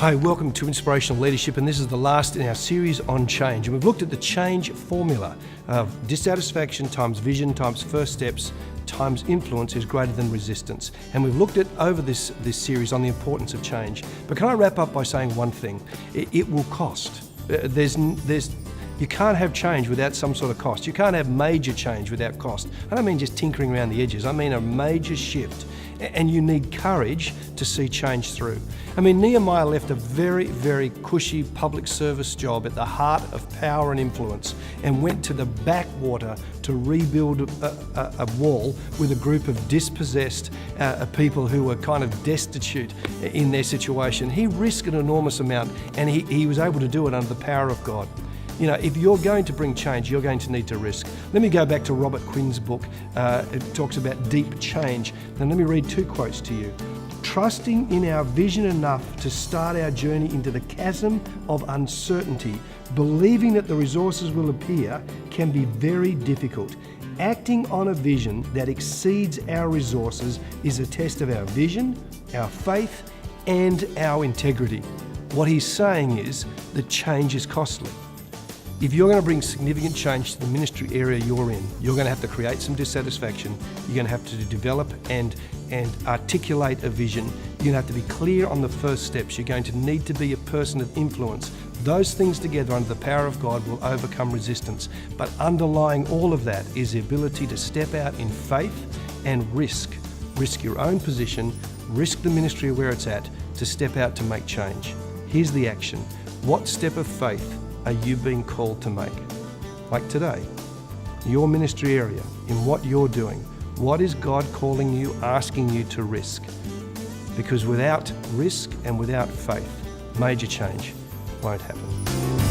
Hi, welcome to Inspirational Leadership, and this is the last in our series on change. And we've looked at the change formula of dissatisfaction times vision times first steps times influence is greater than resistance. And we've looked at over this series on the importance of change. But can I wrap up by saying one thing? It will cost. You can't have change without some sort of cost. You can't have major change without cost. I don't mean just tinkering around the edges. I mean a major shift. And you need courage to see change through. I mean, Nehemiah left a very, very cushy public service job at the heart of power and influence and went to the backwater to rebuild a wall with a group of dispossessed people who were kind of destitute in their situation. He risked an enormous amount, and he was able to do it under the power of God. You know, if you're going to bring change, you're going to need to risk. Let me go back to Robert Quinn's book. It talks about deep change. And let me read two quotes to you. Trusting in our vision enough to start our journey into the chasm of uncertainty, believing that the resources will appear, can be very difficult. Acting on a vision that exceeds our resources is a test of our vision, our faith, and our integrity. What he's saying is that change is costly. If you're going to bring significant change to the ministry area you're in, you're going to have to create some dissatisfaction. You're going to have to develop and articulate a vision. You're going to have to be clear on the first steps. You're going to need to be a person of influence. Those things together under the power of God will overcome resistance. But underlying all of that is the ability to step out in faith and risk. Risk your own position, risk the ministry where it's at, to step out to make change. Here's the action. What step of faith are you being called to make? Like today, your ministry area, in what you're doing, what is God calling you, asking you to risk? Because without risk and without faith, major change won't happen.